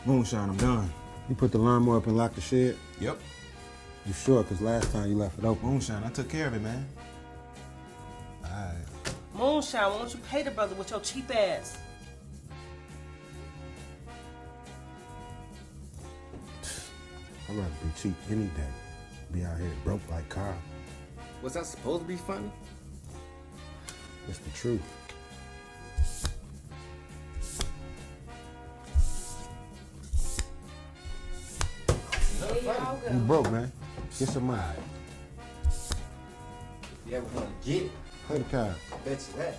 Moonshine, I'm done. You put the lawnmower up and lock the shed? Yep. You sure? Because last time you left it open. Moonshine, I took care of it, man. Alright. Moonshine, why don't you pay the brother with your cheap ass? I'd rather be cheap any day. Be out here broke like Carl. Was that supposed to be funny? It's the truth. You broke, man. Get some money. If you ever want to get it, Play the card. I bet you that.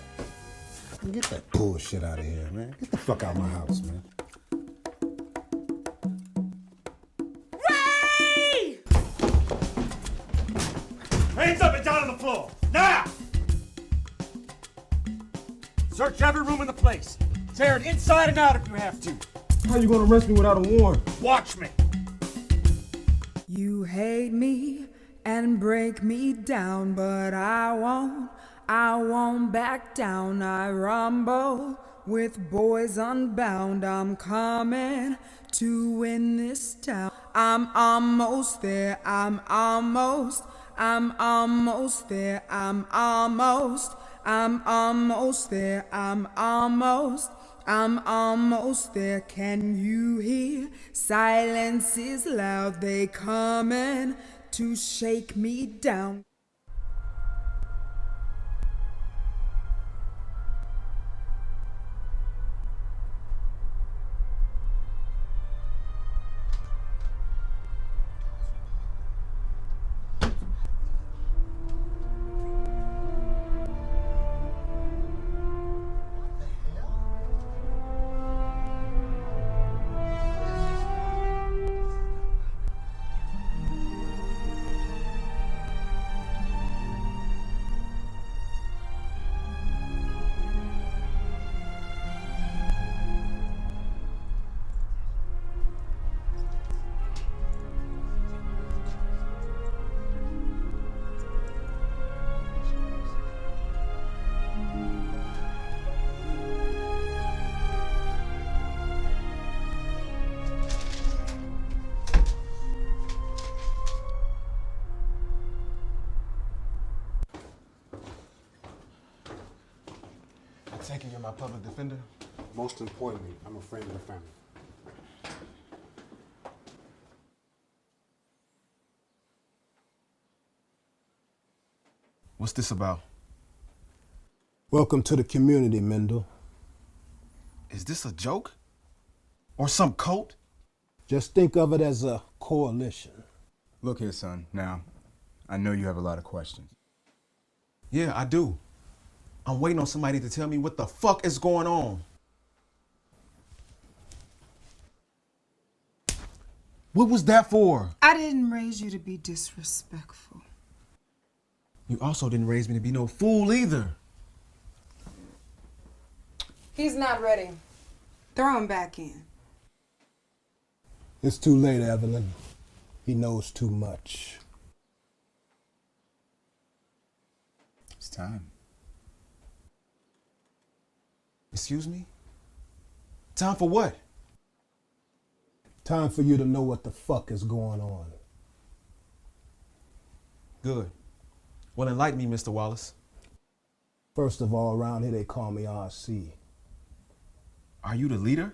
Get that bullshit out of here, man. Get the fuck out of my house, man. Ray! Hands up and down on the floor! Now! Search every room in the place. Tear it inside and out if you have to. How you gonna arrest me without a warrant? Watch me. You hate me and break me down, but I won't back down. I rumble with boys unbound. I'm coming to win this town. I'm almost there, I'm almost there, I'm almost there, I'm almost there. Can you hear? Silence is loud. They coming to shake me down. Taking you're my public defender? Most importantly, I'm a friend of the family. What's this about? Welcome to the community, Mendel. Is this a joke? Or some cult? Just think of it as a coalition. Look here, son. Now, I know you have a lot of questions. Yeah, I do. I'm waiting on somebody to tell me what the fuck is going on. What was that for? I didn't raise you to be disrespectful. You also didn't raise me to be no fool either. He's not ready. Throw him back in. It's too late, Evelyn. He knows too much. It's time. Excuse me? Time for what? Time for you to know what the fuck is going on. Good. Well, enlighten me, Mr. Wallace. First of all, around here they call me RC. Are you the leader?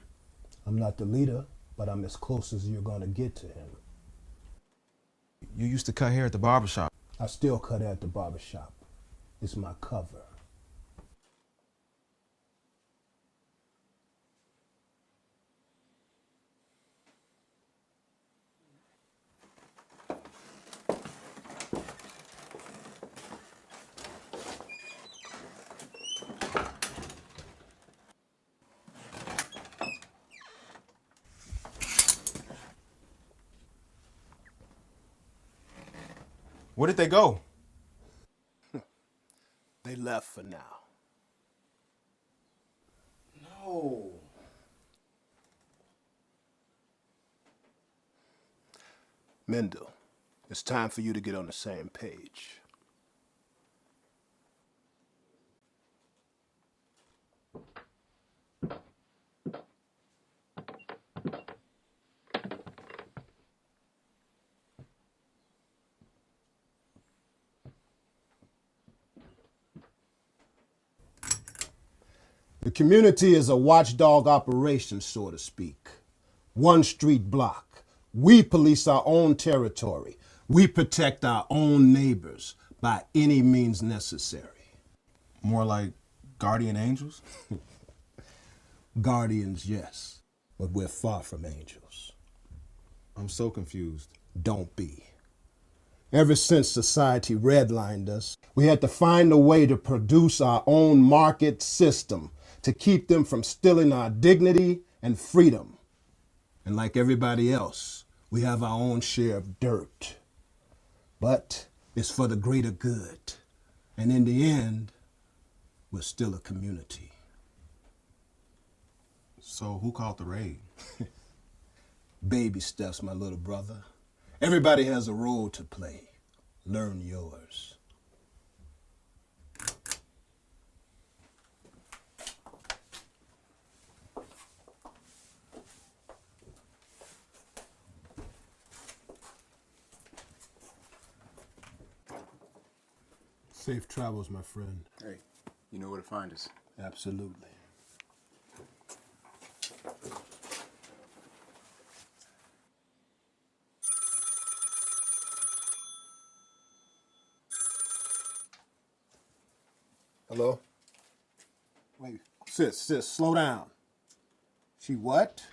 I'm not the leader, but I'm as close as you're gonna get to him. You used to cut hair at the barbershop. I still cut hair at the barbershop. It's my cover. Where did they go? They left for now. No. Mendel, it's time for you to get on the same page. The community is a watchdog operation, so to speak. One street block. We police our own territory. We protect our own neighbors by any means necessary. More like guardian angels? Guardians, yes, but we're far from angels. I'm so confused. Don't be. Ever since society redlined us, we had to find a way to produce our own market system to keep them from stealing our dignity and freedom. And like everybody else, we have our own share of dirt. But it's for the greater good. And in the end, we're still a community. So who called the raid? Baby steps, my little brother. Everybody has a role to play. Learn yours. Safe travels, my friend. Hey, you know where to find us. Absolutely. Hello? Wait, sis, slow down. She what?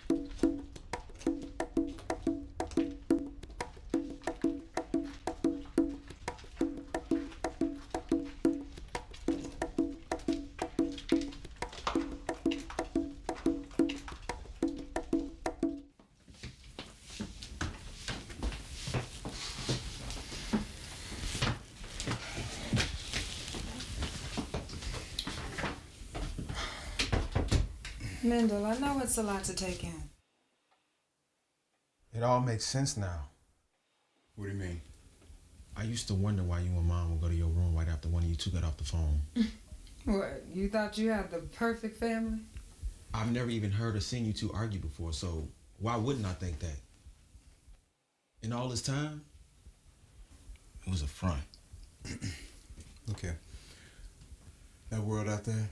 Mendel, I know it's a lot to take in. It all makes sense now. What do you mean? I used to wonder why you and Mom would go to your room right after one of you two got off the phone. What, you thought you had the perfect family? I've never even heard or seen you two argue before, so why wouldn't I think that? In all this time, it was a front. Okay. That world out there,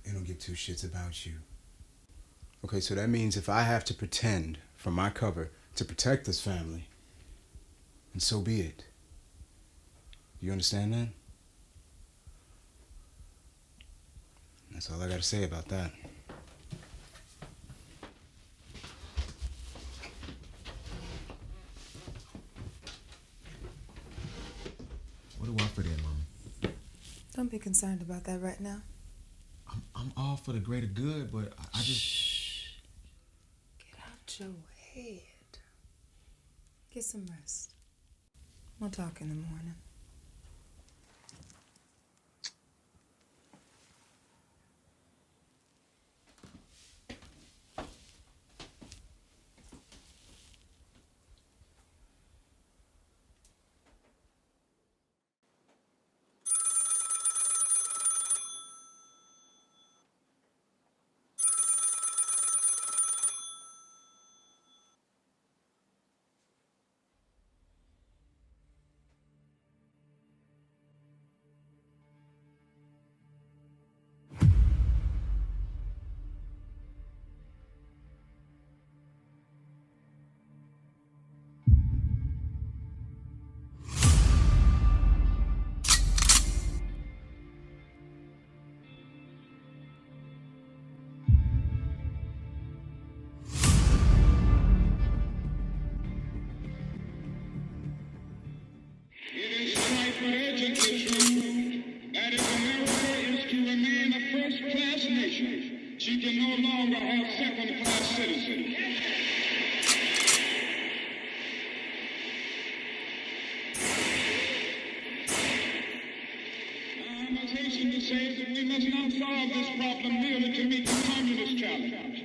they don't give two shits about you. Okay, so that means if I have to pretend from my cover to protect this family, and so be it. You understand that? That's all I gotta say about that. What do I fit in, Mom? Don't be concerned about that right now. I'm all for the greater good, but I just... Shh. Get out your head. Get some rest. We'll talk in the morning. That if America is to remain a first-class nation, she can no longer have second-class citizens. I must hasten to say that we must not solve this problem merely to meet the communist challenge.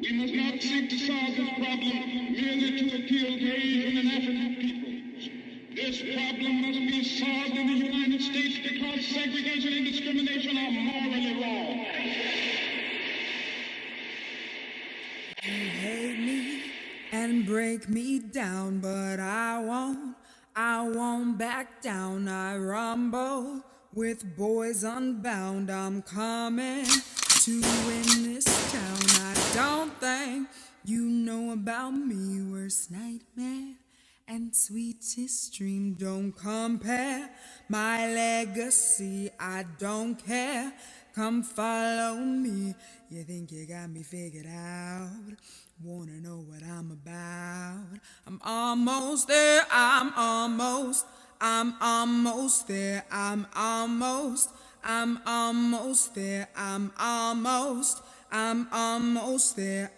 We must not seek to solve this problem merely to appeal to Asian and African peoples. This problem must be solved in the United States because segregation and discrimination are morally wrong. You hate me and break me down, but I won't back down. I rumble with boys unbound. I'm coming to in this town. I don't think you know about me. Worst nightmare and sweetest dream don't compare. My legacy, I don't care. Come follow me. You think you got me figured out? Wanna know what I'm about? I'm almost there. I'm almost there. I'm almost there. I'm almost there. I'm almost there.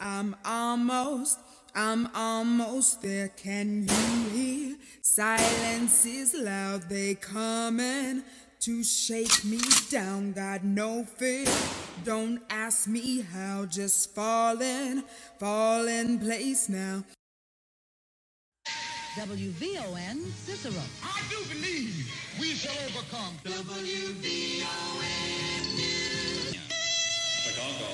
I'm almost there. Can you hear? Silence is loud. They coming to shake me down. Got no fear. Don't ask me how. Just fall in place now. WVON Cicero. I do believe we shall overcome. Chicago.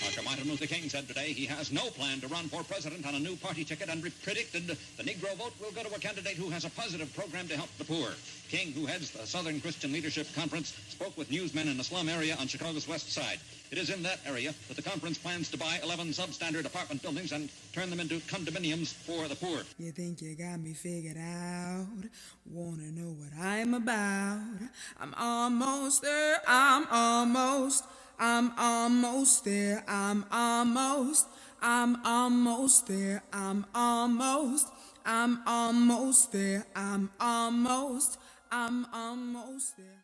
Dr. Martin Luther King said today he has no plan to run for president on a new party ticket and predicted the Negro vote will go to a candidate who has a positive program to help the poor. King, who heads the Southern Christian Leadership Conference, spoke with newsmen in a slum area on Chicago's west side. It is in that area that the conference plans to buy 11 substandard apartment buildings and turn them into condominiums for the poor. You think you got me figured out? Wanna know what I'm about? I'm almost there. I'm almost there. I'm almost there. I'm almost there. I'm almost there. I'm almost there.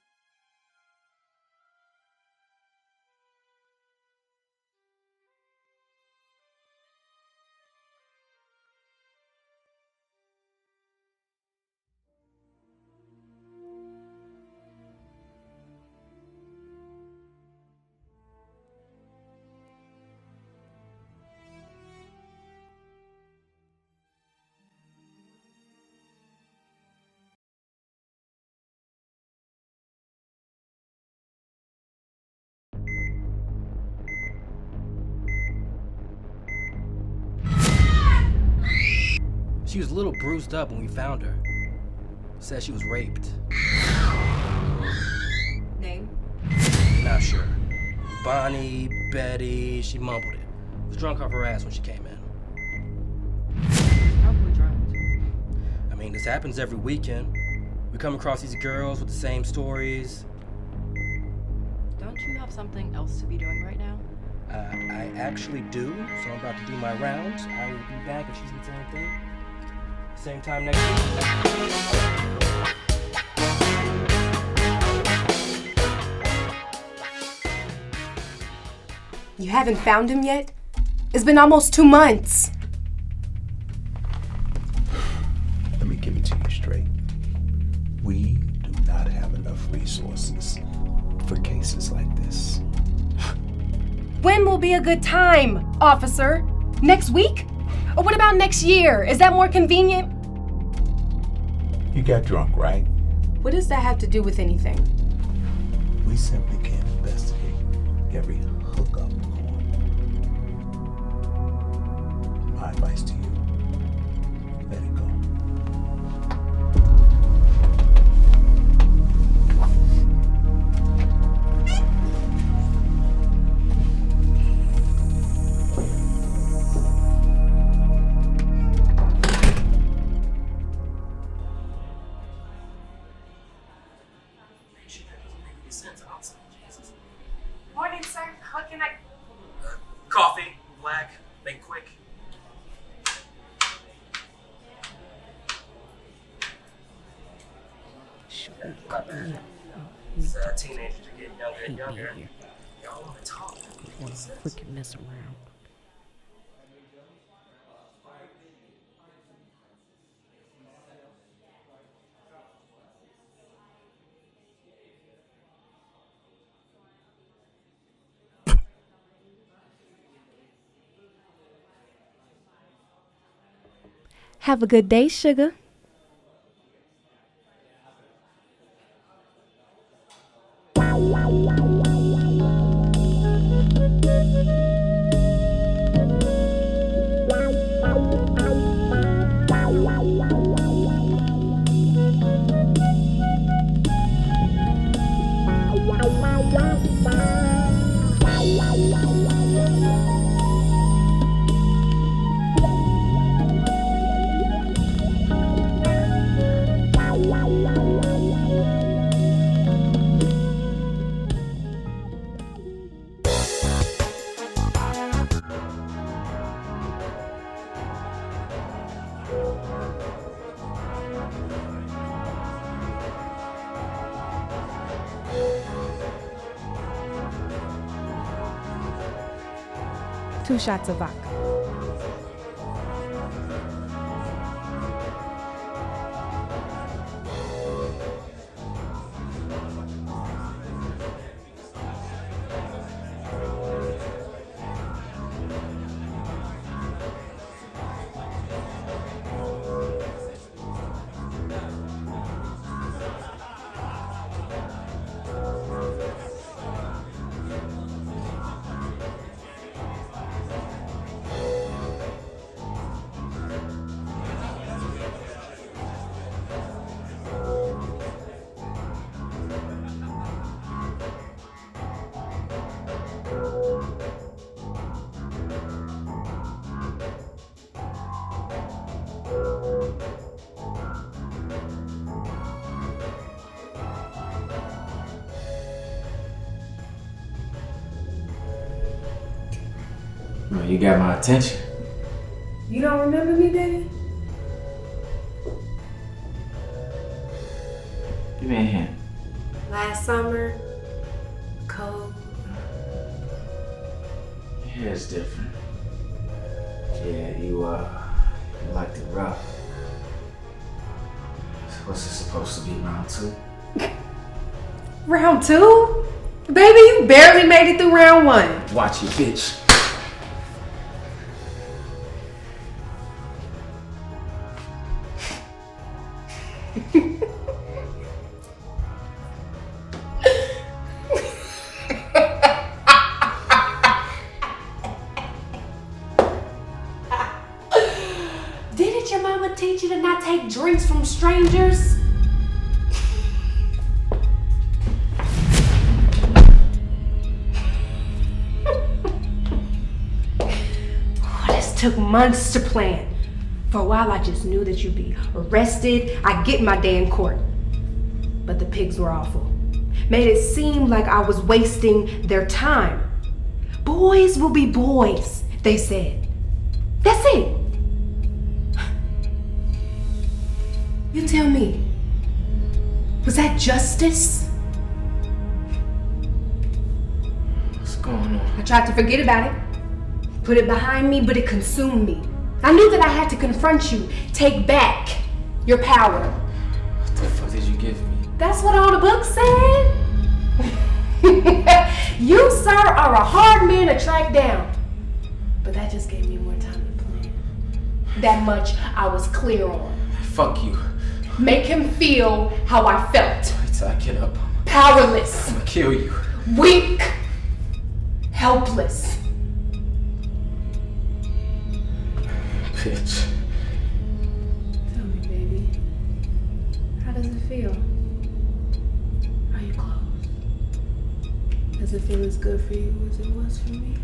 She was a little bruised up when we found her. Said she was raped. Name? Not sure. Bonnie, Betty, she mumbled it. Was drunk off her ass when she came in. Probably drunk. I mean, this happens every weekend. We come across these girls with the same stories. Don't you have something else to be doing right now? I actually do, so I'm about to do my rounds. I will be back if she needs anything. Same time next week. You haven't found him yet? It's been almost 2 months. Let me give it to you straight. We do not have enough resources for cases like this. When will be a good time, officer? Next week? Or what about next year? Is that more convenient? You got drunk, right? What does that have to do with anything? We simply can't investigate every hookup point. My advice to you, let it go. Morning, sir. What can I... Coffee, black, make quick. Teenagers are getting younger and younger. Y'all want to talk. Freaking mess around. Have a good day, sugar. Wow. 2 shots of vodka. Well, you got my attention. You don't remember me, baby? Give me a hand. Last summer, cold. Your hair's different. Yeah, you liked it rough. So what's this supposed to be, round 2? Round 2? Baby, you barely made it through round 1. Watch your bitch. Didn't your mama teach you to not take drinks from strangers? This took months to plan. For a while, I just knew that you'd be arrested. I'd get my day in court. But the pigs were awful. Made it seem like I was wasting their time. Boys will be boys, they said. That's it. You tell me, was that justice? What's going on? I tried to forget about it, put it behind me, but it consumed me. I knew that I had to confront you, take back your power. What the fuck did you give me? That's what all the books said. You, sir, are a hard man to track down. But that just gave me more time to plan. That much I was clear on. Fuck you. Make him feel how I felt. Wait till I get up. Powerless. I'm gonna kill you. Weak. Helpless. Bitch. Tell me, baby. How does it feel? Are you close? Does it feel as good for you as it was for me?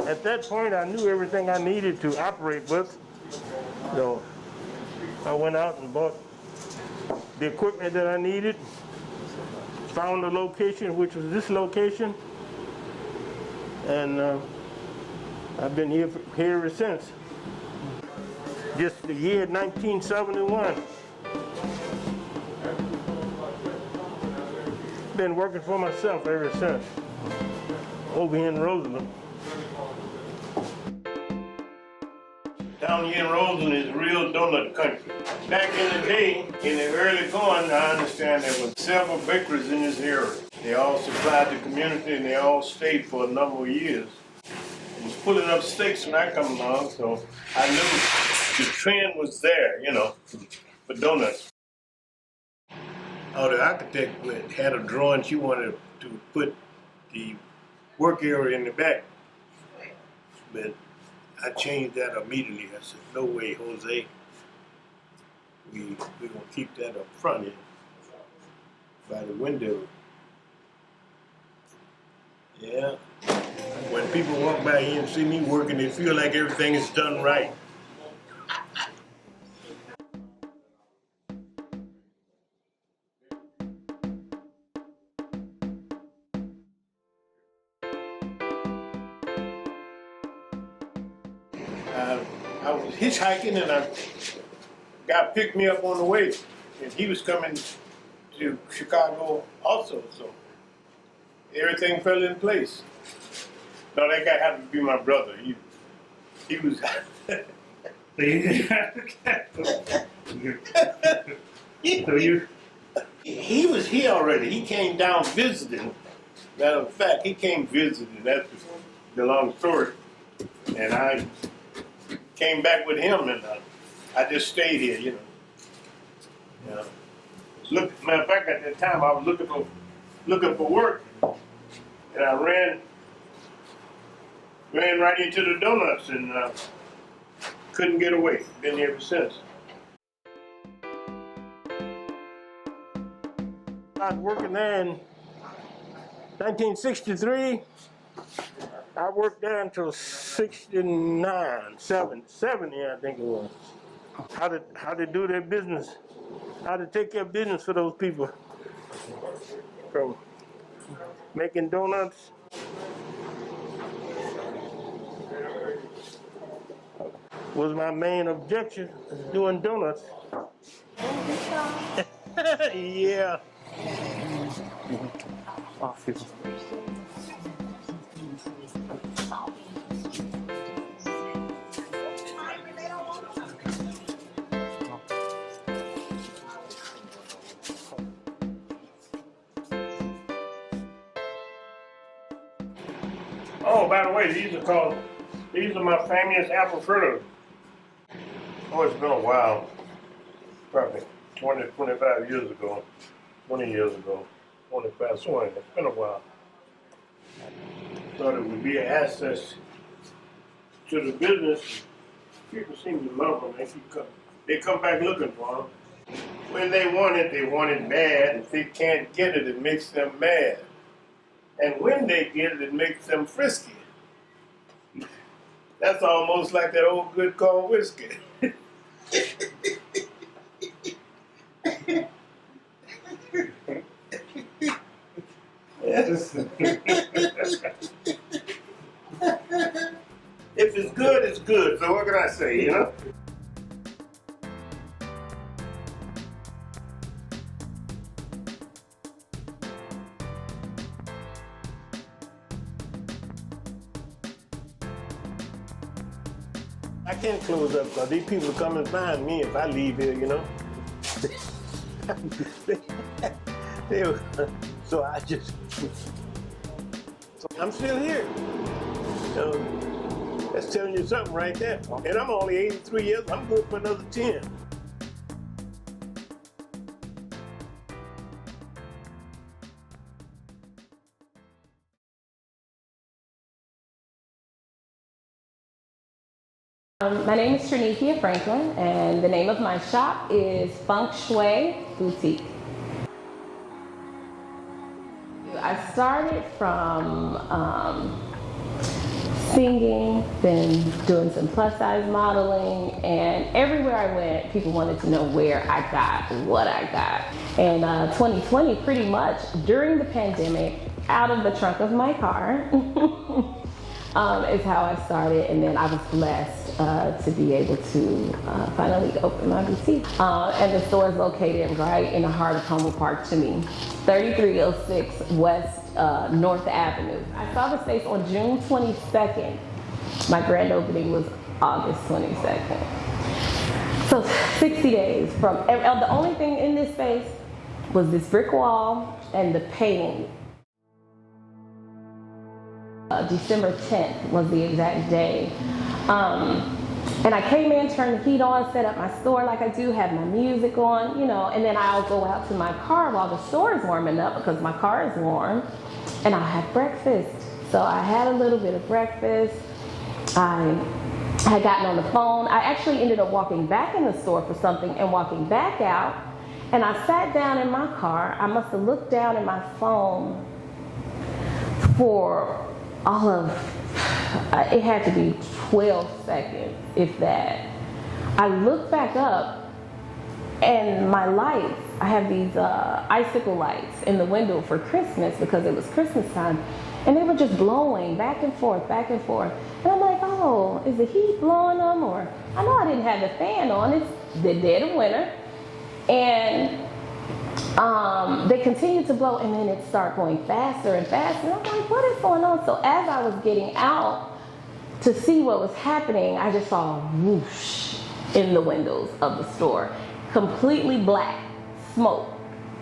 At that point, I knew everything I needed to operate with. So I went out and bought the equipment that I needed, found the location, which was this location, and I've been here ever since. Just the year 1971. Been working for myself ever since, over here in Roseland. Down here in Roseland is real donut country. Back in the day, in the early going, I understand there were several bakeries in this area. They all supplied the community and they all stayed for a number of years. I was pulling up stakes when I come along, so I knew the trend was there, you know, for donuts. Oh, the architect had a drawing. She wanted to put the work area in the back, but I changed that immediately. I said, no way, Jose. We're going to keep that up front here by the window. Yeah. When people walk by here and see me working, they feel like everything is done right. I was hitchhiking and a guy picked me up on the way, and he was coming to Chicago also, so everything fell in place. No, that guy happened to be my brother. He was. He was here already. He came down visiting. Matter of fact, he came visiting. That's the long story. And I came back with him, and I just stayed here, you know. Look, matter of fact, at that time I was looking for work, and I ran right into the donuts and couldn't get away. Been here ever since. I was working there in 1963. I worked there until 69, 70, I think it was. How to do their business, how to take care of business for those people. From making donuts, was my main objection, doing donuts. Yeah. Oh, by the way, these are my famous apple fritters. Oh, it's been a while. Probably 20, 25 years ago. 20 years ago. 25, so it's been a while. Thought it would be an asset to the business. People seem to love them. They come back looking for them. When they want it bad. If they can't get it, it makes them mad. And when they get it, it makes them frisky. That's almost like that old good called whiskey. Yes. If it's good, it's good. So what can I say, you know? I can't close up because these people come and find me if I leave here, you know? So I just, I'm still here. So that's telling you something right there. And I'm only 83 years, I'm good for another 10. My name is Trinikia Franklin, and the name of my shop is Feng Shui Boutique. I started from singing, then doing some plus size modeling, and everywhere I went, people wanted to know where I got what I got. And 2020, pretty much during the pandemic, out of the trunk of my car, is how I started, and then I was blessed to be able to finally open my boutique. And the store is located right in the heart of Humboldt Park to me, 3306 West North Avenue. I saw the space on June 22nd. My grand opening was August 22nd. So 60 days from, the only thing in this space was this brick wall and the painting. December 10th was the exact day. And I came in, turned the heat on, set up my store like I do, had my music on, you know, and then I'll go out to my car while the store is warming up because my car is warm, and I'll have breakfast. So I had a little bit of breakfast. I had gotten on the phone. I actually ended up walking back in the store for something and walking back out, and I sat down in my car. I must have looked down at my phone for all of, it had to be 12 seconds, if that. I looked back up and my lights, I have these icicle lights in the window for Christmas because it was Christmas time, and they were just blowing back and forth, back and forth. And I'm like, oh, is the heat blowing them? Or, I know I didn't have the fan on, it's the dead of winter. And they continued to blow, and then it started going faster and faster. And I'm like, what is going on? So as I was getting out to see what was happening, I just saw a whoosh in the windows of the store. Completely black smoke.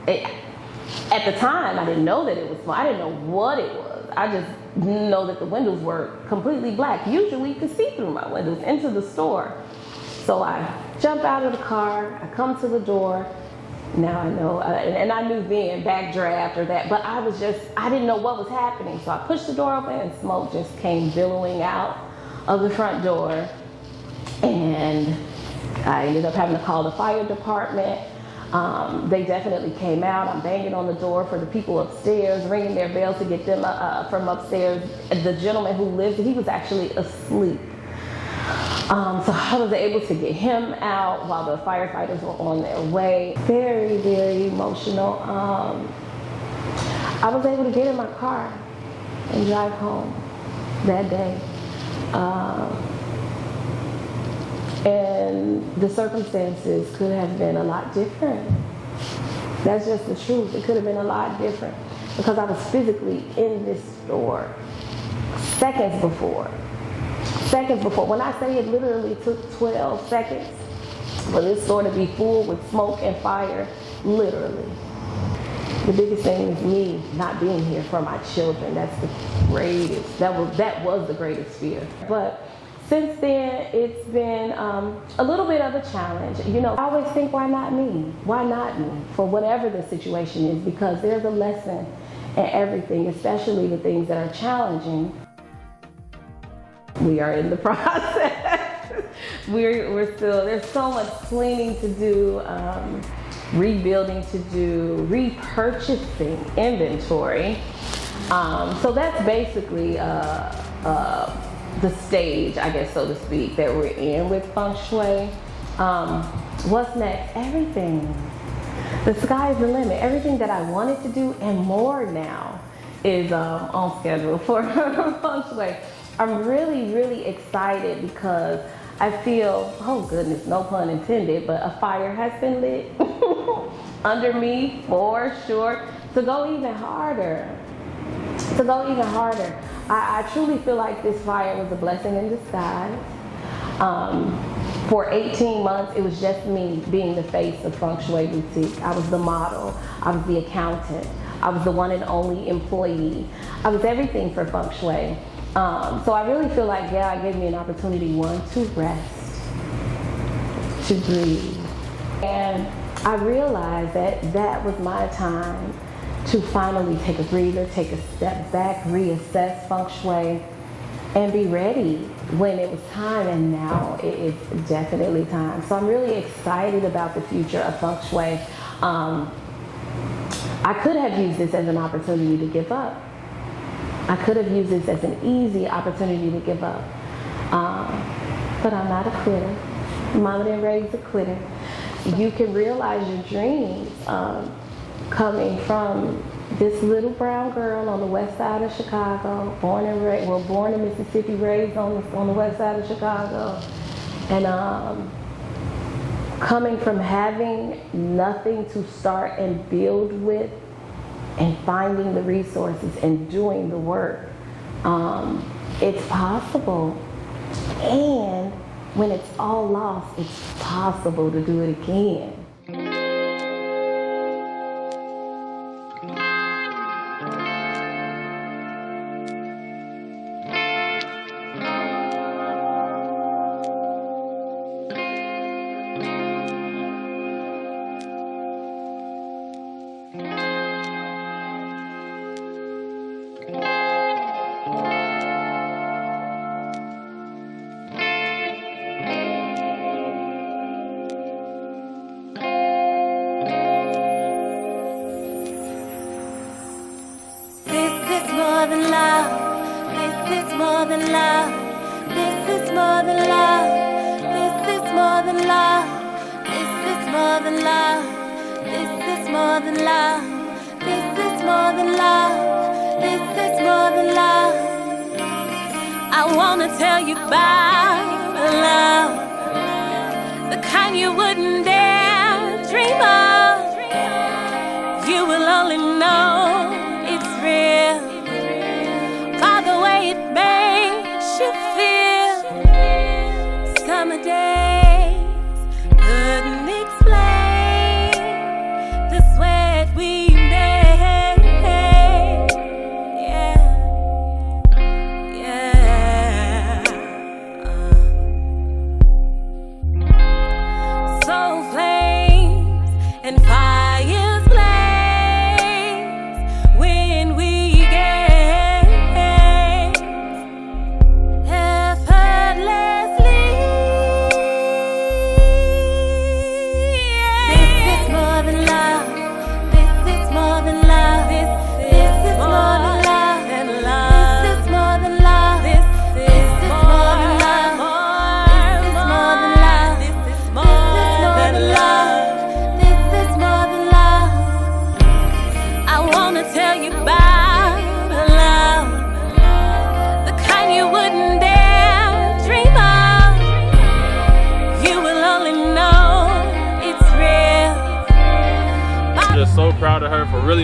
At the time, I didn't know that it was smoke. I didn't know what it was. I just know that the windows were completely black. Usually you could see through my windows into the store. So I jump out of the car, I come to the door. Now I know, and I knew then, backdraft or that, but I didn't know what was happening. So I pushed the door open and smoke just came billowing out of the front door. And I ended up having to call the fire department. They definitely came out. I'm banging on the door for the people upstairs, ringing their bells to get them from upstairs. The gentleman who lived, he was actually asleep. So I was able to get him out while the firefighters were on their way. Very, very emotional. I was able to get in my car and drive home that day. And the circumstances could have been a lot different. That's just the truth. It could have been a lot different because I was physically in this store seconds before. When I say it literally took 12 seconds for this store to be full with smoke and fire, literally. The biggest thing is me not being here for my children. That's the greatest, that was the greatest fear. But since then, it's been a little bit of a challenge. You know, I always think, why not me? Why not me? For whatever the situation is, because there's a lesson in everything, especially the things that are challenging. We are in the process. we're still, there's so much cleaning to do, rebuilding to do, repurchasing inventory. So that's basically the stage, I guess, so to speak, that we're in with Feng Shui. What's next? Everything. The sky is the limit. Everything that I wanted to do and more now is on schedule for Feng Shui. I'm really, really excited because I feel, oh goodness, no pun intended, but a fire has been lit under me for sure to go even harder. I truly feel like this fire was a blessing in disguise. For 18 months, it was just me being the face of Feng Shui Boutique. I was the model, I was the accountant, I was the one and only employee. I was everything for Feng Shui. So I really feel like God gave me an opportunity, one, to rest, to breathe. And I realized that that was my time to finally take a breather, take a step back, reassess Feng Shui, and be ready when it was time, and now it is definitely time. So I'm really excited about the future of Feng Shui. I could have used this as an opportunity to give up. I could have used this as an easy opportunity to give up. But I'm not a quitter. Mama didn't raise a quitter. You can realize your dreams coming from this little brown girl on the west side of Chicago, born in Mississippi, raised on the west side of Chicago, and coming from having nothing to start and build with, and finding the resources and doing the work. It's possible, and when it's all lost, it's possible to do it again.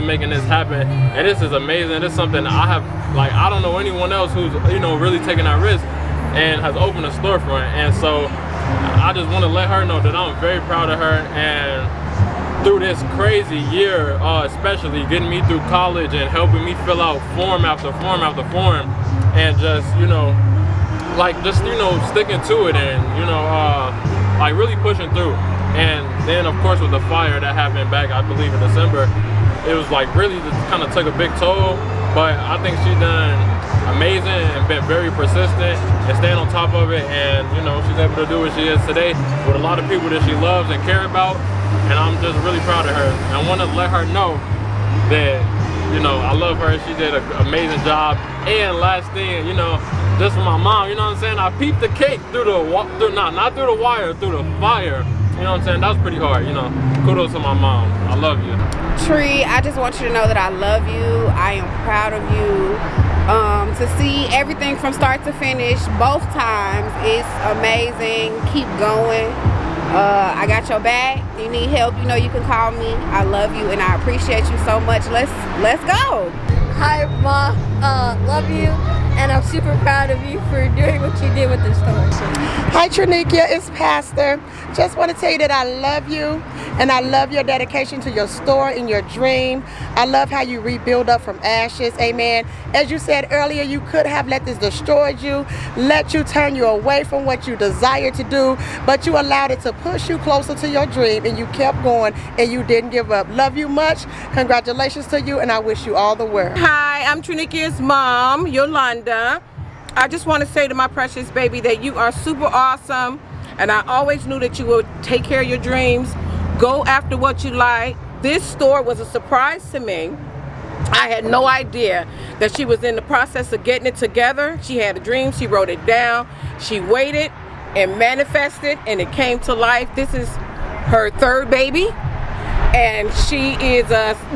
Making this happen, and this is amazing. This is something I don't know anyone else who's really taking that risk and has opened a storefront. And so I just want to let her know that I'm very proud of her, and through this crazy year, especially getting me through college and helping me fill out form after form after form, and just sticking to it, and really pushing through. And then of course with the fire that happened back, I believe in December, it was really kind of took a big toll, but I think she's done amazing and been very persistent and staying on top of it, and she's able to do what she is today with a lot of people that she loves and care about, and I'm just really proud of her. And I want to let her know that I love her. She did an amazing job. And last thing, just for my mom, you know what I'm saying, I peeped the cake through not through the wire, through the fire. You know what I'm saying? That was pretty hard, Kudos to my mom. I love you. Tree, I just want you to know that I love you. I am proud of you. To see everything from start to finish both times is amazing. Keep going. I got your back. You need help, you can call me. I love you and I appreciate you so much. Let's go. Hi, Ma. Love you. And I'm super proud of you for doing what you did with this store. Hi, Trinikia. It's Pastor. Just want to tell you that I love you, and I love your dedication to your store and your dream. I love how you rebuild up from ashes. Amen. As you said earlier, you could have let this destroy you, let you turn you away from what you desire to do, but you allowed it to push you closer to your dream, and you kept going, and you didn't give up. Love you much. Congratulations to you, and I wish you all the world. Hi, I'm Trinikia's mom, Yolanda. I just want to say to my precious baby that you are super awesome, and I always knew that you would take care of your dreams, go after what you like. This store was a surprise to me. I had no idea that she was in the process of getting it together. She had a dream, she wrote it down, she waited and manifested, and it came to life. This is her third baby, and she is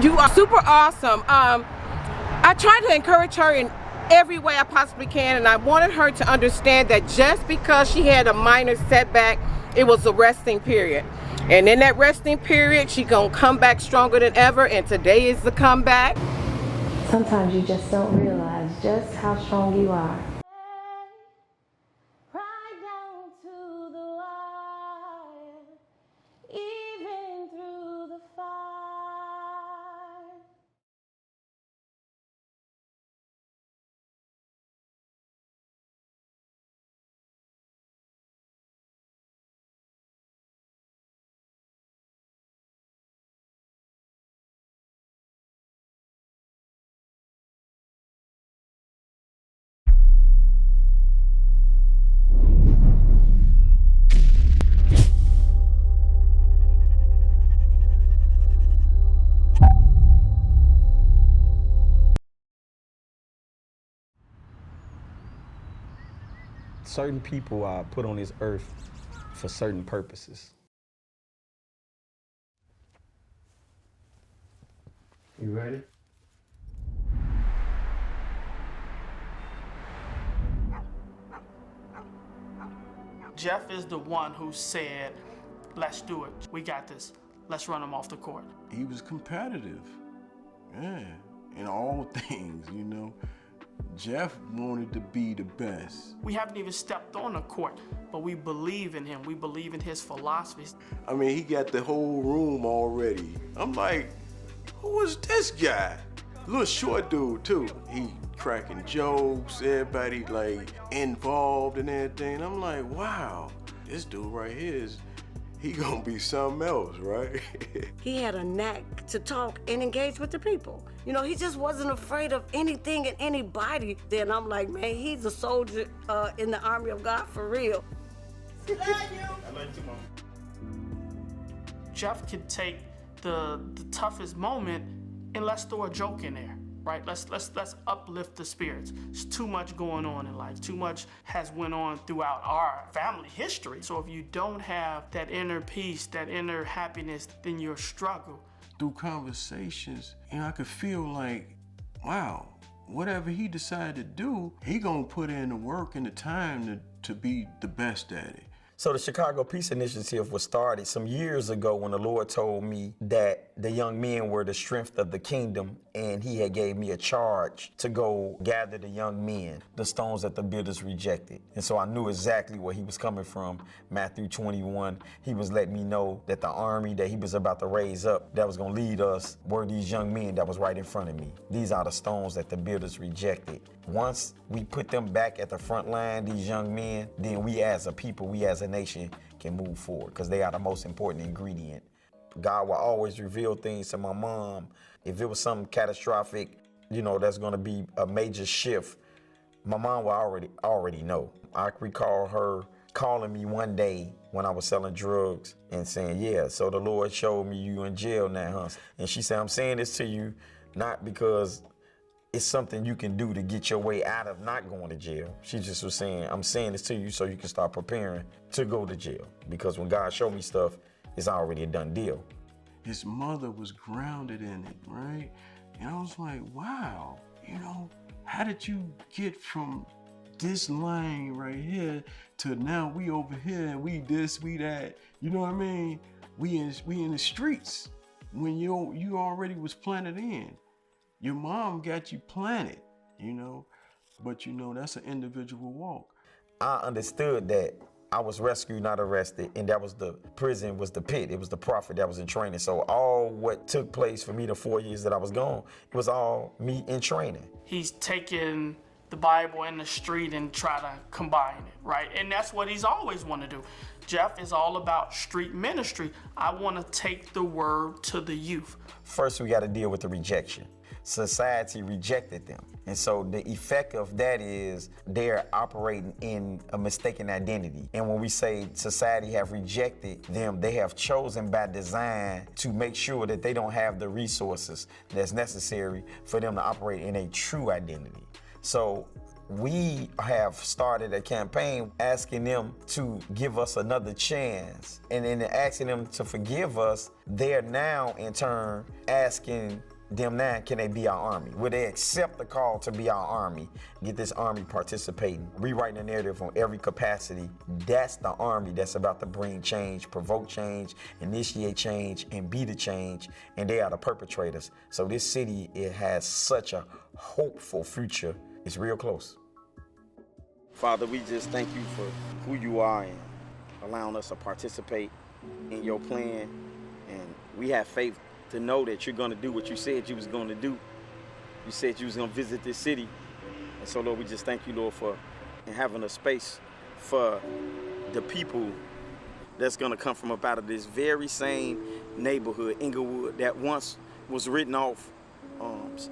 you are super awesome. I try to encourage her in every way I possibly can, and I wanted her to understand that just because she had a minor setback, it was a resting period. And in that resting period, she gonna come back stronger than ever, and today is the comeback. Sometimes you just don't realize just how strong you are. Even through the fire. Certain people are put on this earth for certain purposes. You ready? Jeff is the one who said, let's do it. We got this. Let's run him off the court. He was competitive. Yeah, in all things, you know. Jeff wanted to be the best. We haven't even stepped on the court, but we believe in him. We believe in his philosophies. I mean, he got the whole room already. I'm like, who is this guy? Little short dude, too. He cracking jokes, everybody like involved and everything. I'm like, wow, this dude right here is, he gonna be something else, right? He had a knack to talk and engage with the people. You know, he just wasn't afraid of anything and anybody. Then I'm like, man, he's a soldier in the army of God for real. I love you, Mom. Jeff could take the toughest moment and let's throw a joke in there, right? Let's uplift the spirits. There's too much going on in life. Too much has went on throughout our family history. So if you don't have that inner peace, that inner happiness, then you'll struggle. Through conversations, you know, I could feel like, wow, whatever he decided to do, he gonna put in the work and the time to be the best at it. So the Chicago Peace Initiative was started some years ago when the Lord told me that the young men were the strength of the kingdom, and he had gave me a charge to go gather the young men, the stones that the builders rejected. And so I knew exactly where he was coming from. Matthew 21, he was letting me know that the army that he was about to raise up, that was gonna lead us, were these young men that was right in front of me. These are the stones that the builders rejected. Once we put them back at the front line, these young men, then we as a people, we as a nation can move forward, because they are the most important ingredient. God will always reveal things to my mom. If it was something catastrophic, you know, that's gonna be a major shift, my mom will already know. I recall her calling me one day when I was selling drugs and saying, yeah, so the Lord showed me you in jail now, huh? And she said, I'm saying this to you not because it's something you can do to get your way out of not going to jail. She just was saying, I'm saying this to you so you can start preparing to go to jail. Because when God showed me stuff, it's already a done deal. His mother was grounded in it, right? And I was like, wow, you know, how did you get from this lane right here to now we over here and we this, we that, you know what I mean? We in the streets when you already was planted in. Your mom got you planted, you know, but you know, that's an individual walk. I understood that I was rescued, not arrested, and that was the prison, was the pit. It was the prophet that was in training. So all what took place for me the 4 years that I was gone, it was all me in training. He's taken the Bible in the street and try to combine it, right? And that's what he's always want to do. Jeff is all about street ministry. I want to take the word to the youth. First, we got to deal with the rejection. society rejected them. And so the effect of that is they're operating in a mistaken identity. And when we say society have rejected them, they have chosen by design to make sure that they don't have the resources that's necessary for them to operate in a true identity. So we have started a campaign asking them to give us another chance. And in asking them to forgive us, they're now in turn asking them now, can they be our army? Will they accept the call to be our army? Get this army participating, rewriting the narrative on every capacity. That's the army that's about to bring change, provoke change, initiate change, and be the change. And they are the perpetrators. So this city, it has such a hopeful future. It's real close. Father, we just thank you for who you are and allowing us to participate in your plan. And we have faith to know that you're going to do what you said you was going to do. You said you was going to visit this city. And so, Lord, we just thank you, Lord, for having a space for the people that's going to come from up out of this very same neighborhood, Inglewood, that once was written off,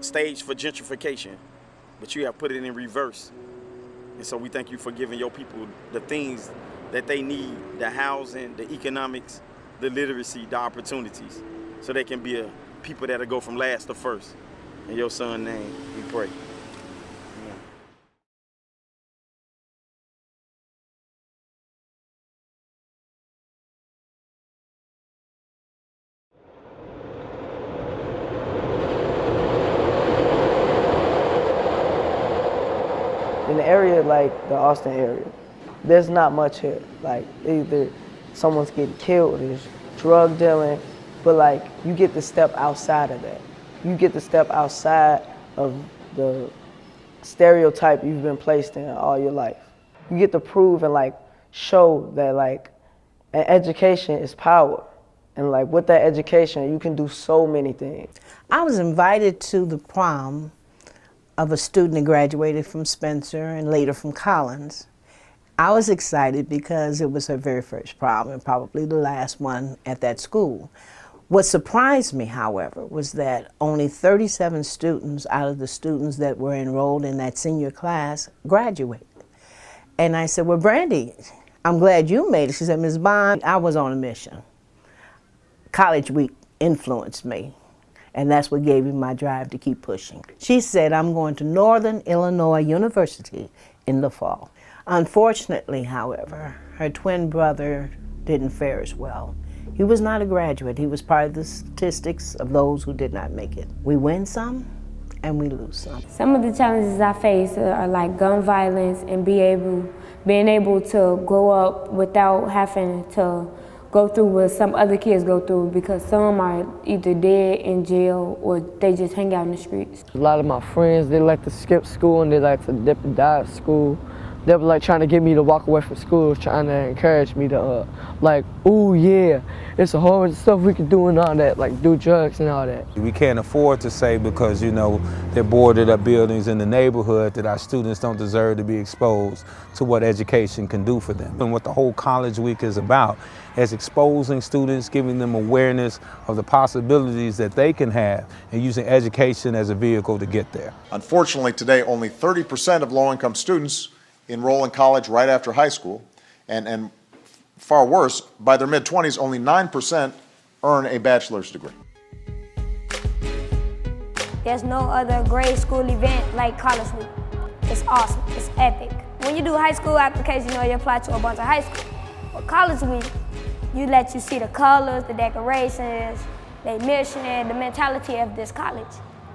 staged for gentrification, but you have put it in reverse. And so we thank you for giving your people the things that they need, the housing, the economics, the literacy, the opportunities, so they can be a people that'll go from last to first. In your son's name, we pray. Amen. In the area like the Austin area, there's not much here. Like either someone's getting killed, there's drug dealing, but like you get to step outside of that. You get to step outside of the stereotype you've been placed in all your life. You get to prove and like show that like an education is power. And like with that education, you can do so many things. I was invited to the prom of a student that graduated from Spencer and later from Collins. I was excited because it was her very first prom and probably the last one at that school. What surprised me, however, was that only 37 students out of the students that were enrolled in that senior class graduated. And I said, well, Brandy, I'm glad you made it. She said, Ms. Bond, I was on a mission. College Week influenced me. And that's what gave me my drive to keep pushing. She said, I'm going to Northern Illinois University in the fall. Unfortunately, however, her twin brother didn't fare as well. He was not a graduate. He was part of the statistics of those who did not make it. We win some and we lose some. Some of the challenges I face are like gun violence and being able to grow up without having to go through what some other kids go through, because some are either dead in jail or they just hang out in the streets. A lot of my friends, they like to skip school and they like to dip and die at school. They were like trying to get me to walk away from school, trying to encourage me to like, ooh yeah, it's a whole bunch of stuff we can do and all that, like do drugs and all that. We can't afford to say because, you know, they're boarded up buildings in the neighborhood that our students don't deserve to be exposed to what education can do for them. And what the whole College Week is about is exposing students, giving them awareness of the possibilities that they can have and using education as a vehicle to get there. Unfortunately, today only 30% of low-income students enroll in college right after high school, and far worse, by their mid-20s, only 9% earn a bachelor's degree. There's no other grade school event like College Week. It's awesome, it's epic. When you do high school application, you apply to a bunch of high school. But College Week, you let you see the colors, the decorations, the mission, and the mentality of this college.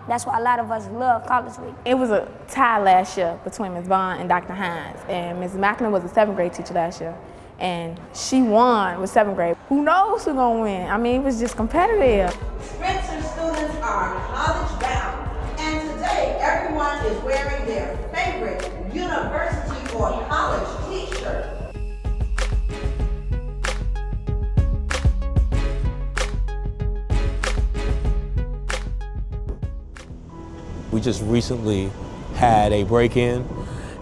That's why a lot of us love College Week. It was a tie last year between Ms. Bond and Dr. Hines. And Ms. Macklin was a 7th grade teacher last year. And she won with 7th grade. Who knows who's gonna win? I mean, it was just competitive. Spencer students are college bound. And today, everyone is wearing their favorite university or college t-shirt. We just recently had a break-in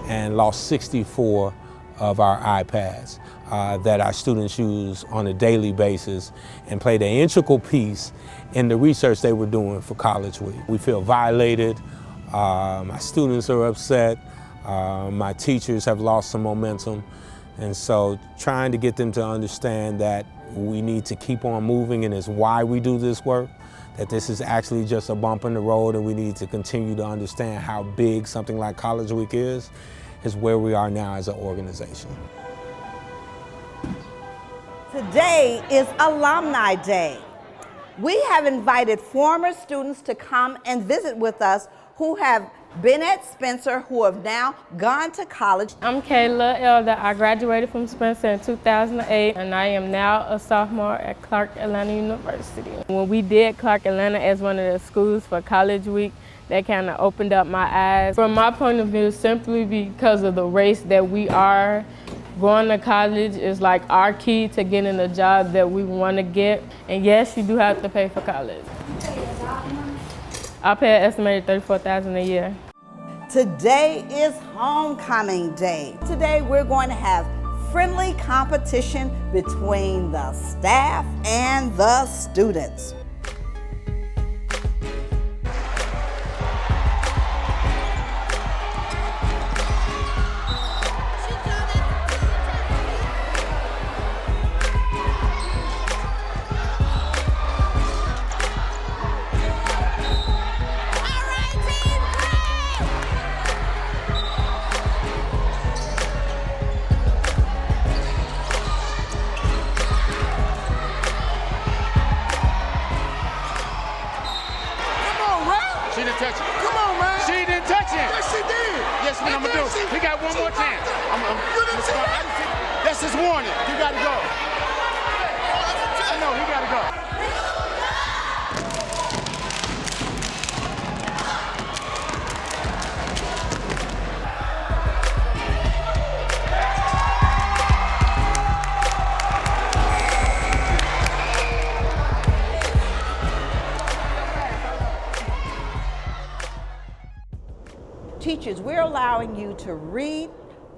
and lost 64 of our iPads. that our students use on a daily basis and played an integral piece in the research they were doing for College Week. We feel violated, my students are upset, my teachers have lost some momentum, and so trying to get them to understand that we need to keep on moving and it's why we do this work, that this is actually just a bump in the road and we need to continue to understand how big something like College Week is where we are now as an organization. Today is Alumni Day. We have invited former students to come and visit with us who have been at Spencer, who have now gone to college. I'm Kayla Elder. I graduated from Spencer in 2008, and I am now a sophomore at Clark Atlanta University. When we did Clark Atlanta as one of the schools for College Week, that kind of opened up my eyes. From my point of view, simply because of the race that we are, going to college is like our key to getting the job that we want to get. And yes, you do have to pay for college. I pay an estimated $34,000 a year. Today is homecoming day. Today we're going to have friendly competition between the staff and the students. That's his warning. He got to go. I know, he got to go. Teachers, we're allowing you to read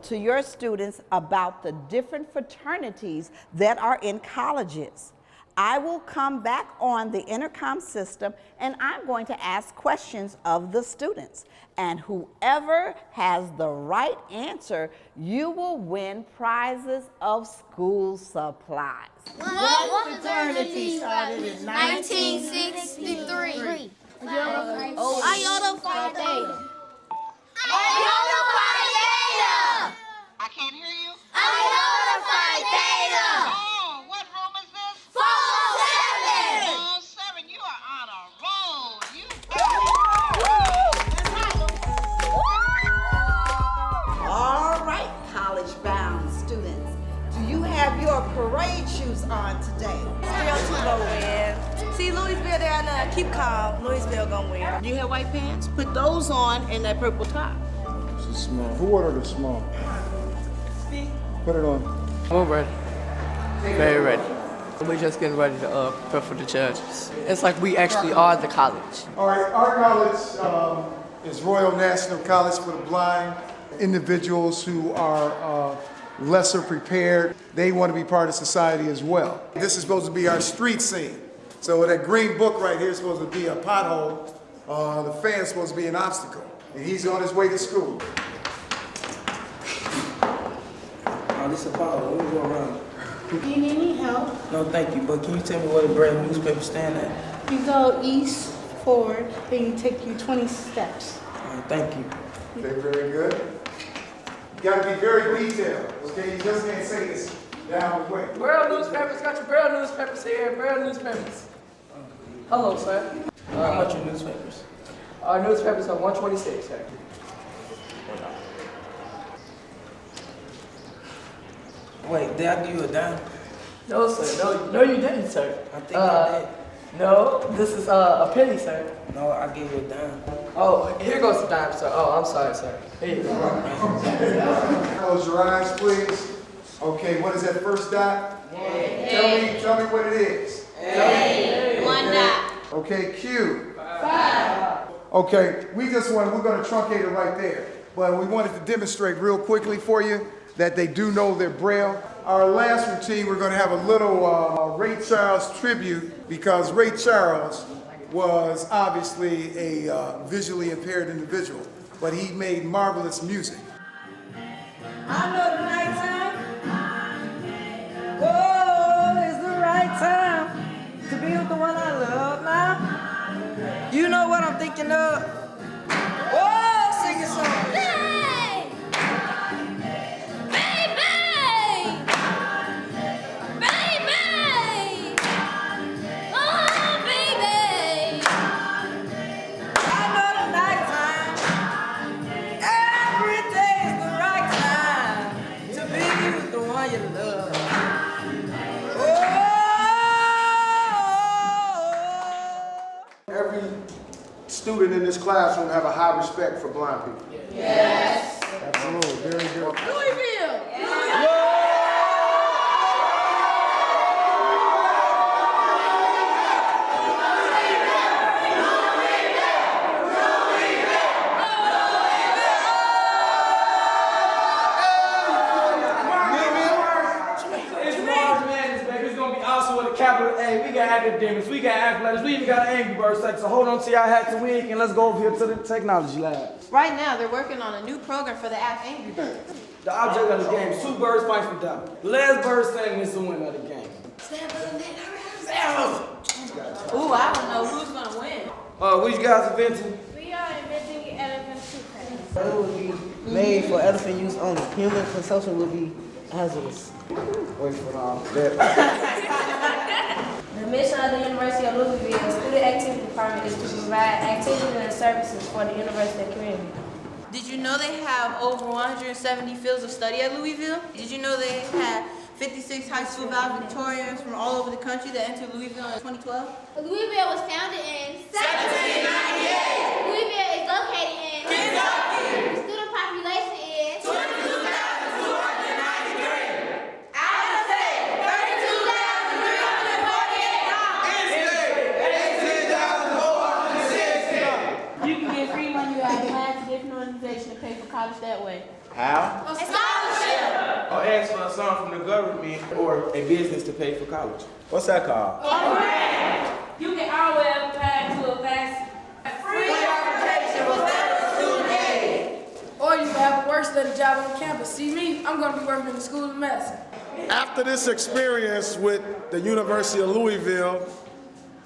to your students about the different fraternities that are in colleges. I will come back on the intercom system and I'm going to ask questions of the students. And whoever has the right answer, you will win prizes of school supplies. What fraternity started in 1963? Iota Phi Theta. Iota Phi Theta! I can't hear you. Iota Phi Theta! Oh, what room is this? 407! 407, you are on a roll. You All right, college-bound students. Do you have your parade shoes on today? 302 gonna win. See Louisville down there, keep calm. Louisville gonna win. You have white pants? Put those on and that purple top. This is small. Who ordered a small? Put it on. We're ready. Very ready. We're just getting ready to prepare for the judges. It's like we actually are the college. All right, our college is Royal National College for the Blind. Individuals who are lesser prepared, they want to be part of society as well. This is supposed to be our street scene. So that green book right here is supposed to be a pothole. The fan's supposed to be an obstacle. And he's on his way to school. Oh, this is Apollo. Let me go around. Do you need any help? No, thank you. But can you tell me where the brand newspaper stand at? You go east, forward, then you take you 20 steps. All right, thank you. Okay, very good. You gotta be very detailed, okay? You just can't say this down the way. Braille newspapers, got your Braille newspapers here, Braille newspapers. Hello, sir. How much are newspapers? Our newspapers are 126, sir. Wait, did I give you a dime? No, sir. No, you didn't, sir. I think I did. No, this is a penny, sir. No, I gave you a dime. Oh, here goes the dime, sir. Oh, I'm sorry, sir. Here you go. Close your eyes, please. Okay, what is that first dot? Tell me what it is. One dot. Okay, Q. 5. Okay, we're going to truncate it right there. But we wanted to demonstrate real quickly for you. that they do know their Braille. Our last routine, we're going to have a little Ray Charles tribute, because Ray Charles was obviously a visually impaired individual, but he made marvelous music. I know the right time. Oh, it's the right time to be with the one I love now. You know what I'm thinking of. Oh, sing a song. Hey! Baby! Baby! Oh, baby! I know the night time. Every day is the right time to be with the one you love. Every student in this classroom have a high respect for blind people. Yes. Absolutely, very good. Louisville. Capital A, we got academics, we got athletics, we even got an Angry Birds section. So hold on to your hats and wig and let's go over here to the technology lab. Right now, they're working on a new program for the app Angry Birds. The object of the game is 2 birds fight for them. The last bird singing is the winner of the game. Ooh, I don't know who's gonna win. What you guys inventing? We are inventing elephant toothpaste. It would be made for elephant use only. Human consumption would be hazardous. Wait for that. The mission of the University of Louisville Student Activity Department is to provide activities and services for the university community. Did you know they have over 170 fields of study at Louisville? Did you know they have 56 high school valedictorians from all over the country that entered Louisville in 2012? Louisville was founded in 1798. Louisville is located in Kentucky. The student population is 22,293. Out of state, 32,348. You can get free money you have plans to different organizations to pay for college that way. How? A scholarship. Or ask for a sum from the government or a business to pay for college. What's that called? A grant. You can always apply to a free application for federal student aid. Or you can have a work study job on campus. See me, I'm going to be working in the School of Medicine. After this experience with the University of Louisville,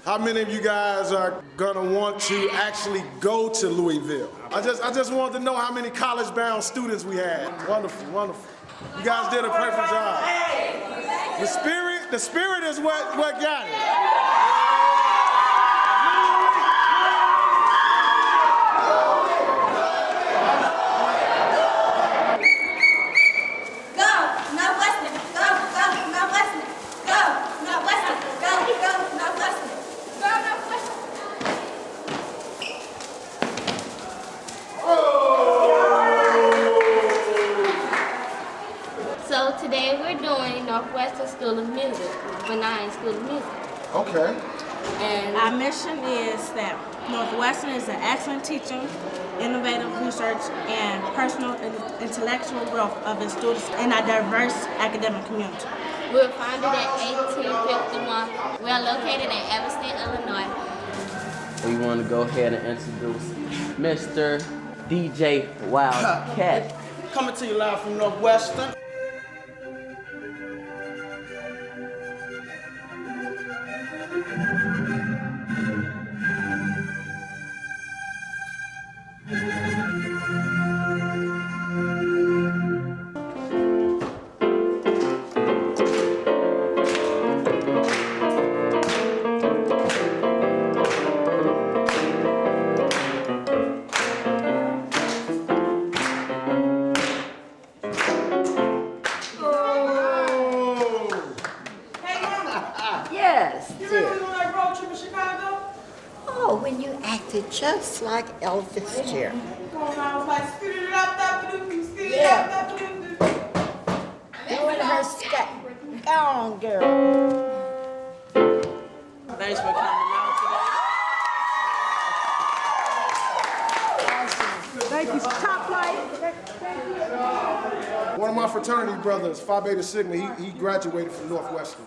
how many of you guys are gonna want to actually go to Louisville? I just wanted to know how many college-bound students we had. Wonderful, wonderful. You guys did a perfect job. The spirit is what got it. So today we're doing Northwestern School of Music, Benign School of Music. Okay. And our mission is that Northwestern is an excellent teacher, innovative research, and personal and intellectual growth of its students in a diverse academic community. We were founded in 1851. We are located in Evanston, Illinois. We want to go ahead and introduce Mr. DJ Wildcat. Coming to you live from Northwestern. Oh, when you acted just like Elvis Jerry. Yeah. Doing her scat. Go on, girl. Thanks for coming out today. Thank Thank you. Top flight. Thank you. One of my fraternity brothers, Phi Beta Sigma, he graduated from Northwestern.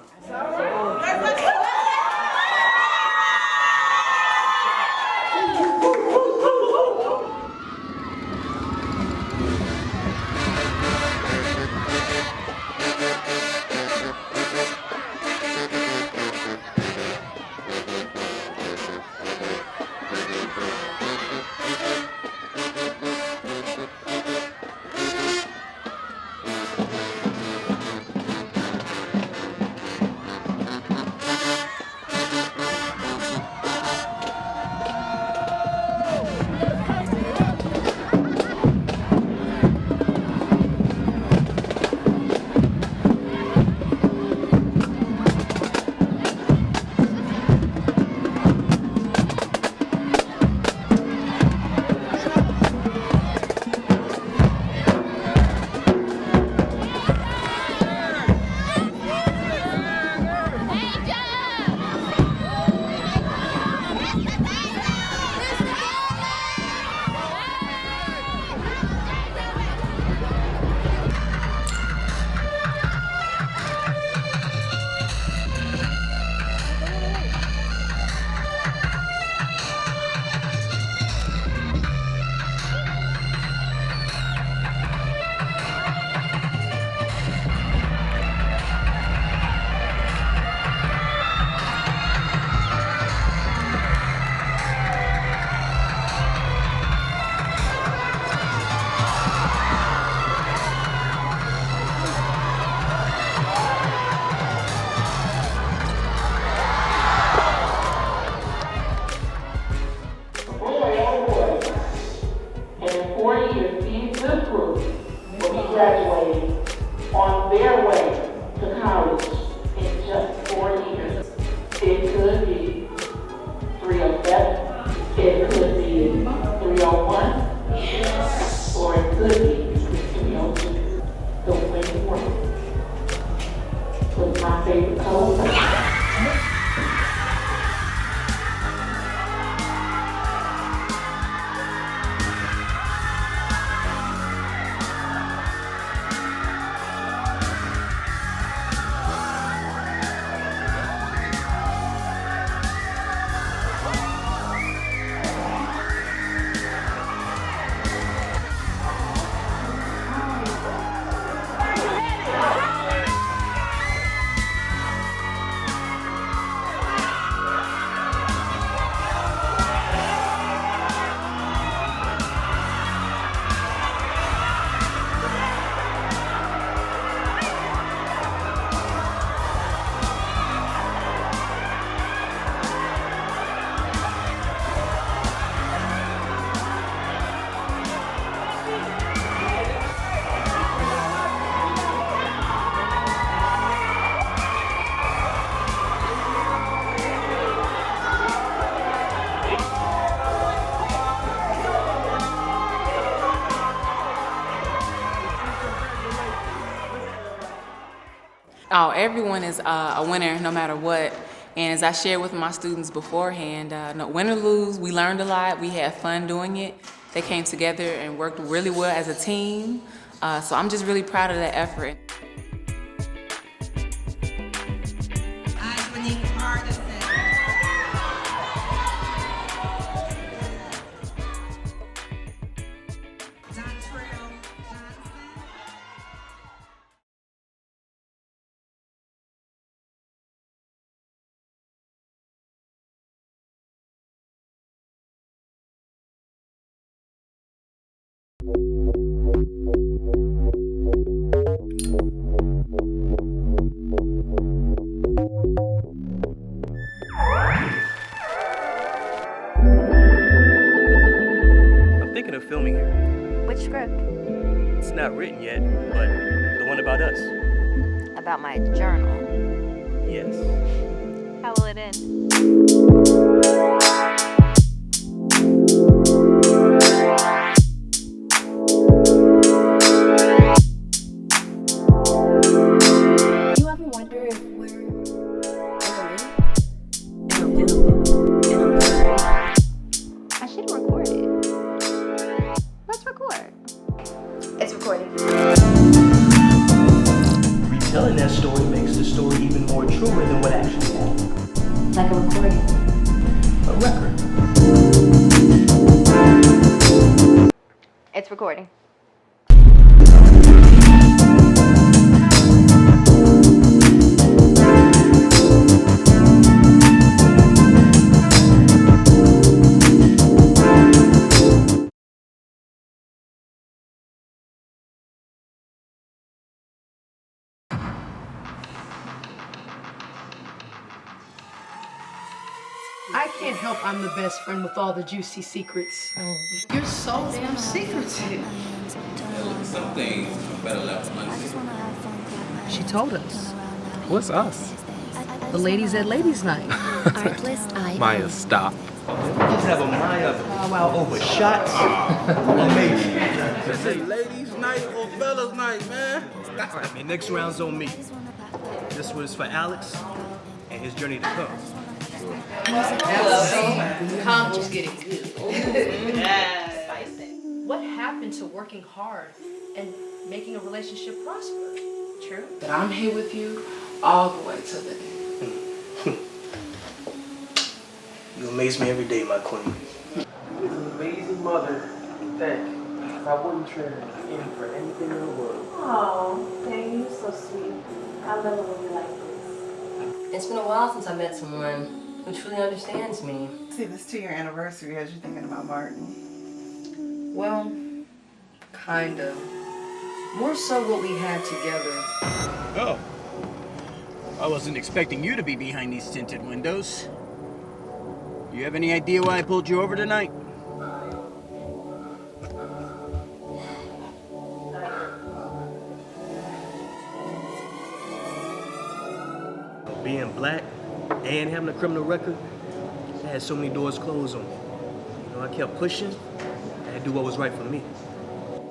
Oh, everyone is a winner no matter what. And as I shared with my students beforehand, no, win or lose, we learned a lot. We had fun doing it. They came together and worked really well as a team. So I'm just really proud of that effort. I'm thinking of filming here. Which script? It's not written yet, but the one about us. About my journal. Yes. How will it end? Do you ever wonder if we're I should record it. Let's record A record. It's recording. I can't help I'm the best friend with all the juicy secrets. You're so damn secretive. Some things are better left unseen. She told us. What's us? The ladies at Ladies Night. Maya, stop. Just have a Maya powwow over shots. Amazing. Say ladies' night or fellas' night, man. I mean, next round's on me. This was for Alex and his journey to come. Congo's getting good. What happened to working hard and making a relationship prosper? True. That I'm here with you all the way to the end. You amaze me every day, my queen. You're an amazing mother. Thank you. I wouldn't trade her in for anything in the world. Oh, dang, you're so sweet. I love it when you like this. It's been a while since I met someone who truly understands me. See, this 2-year anniversary has you thinking about Martin. Well, kind of. More so what we had together. Oh. I wasn't expecting you to be behind these tinted windows. You have any idea why I pulled you over tonight? Being black and having a criminal record, I had so many doors closed on me. You know, I kept pushing. I had to do what was right for me.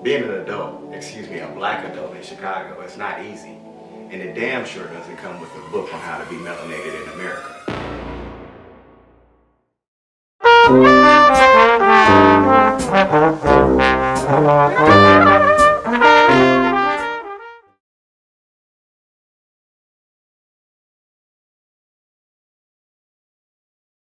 Being an adult, a black adult in Chicago, it's not easy. And it damn sure doesn't come with a book on how to be melanated in America.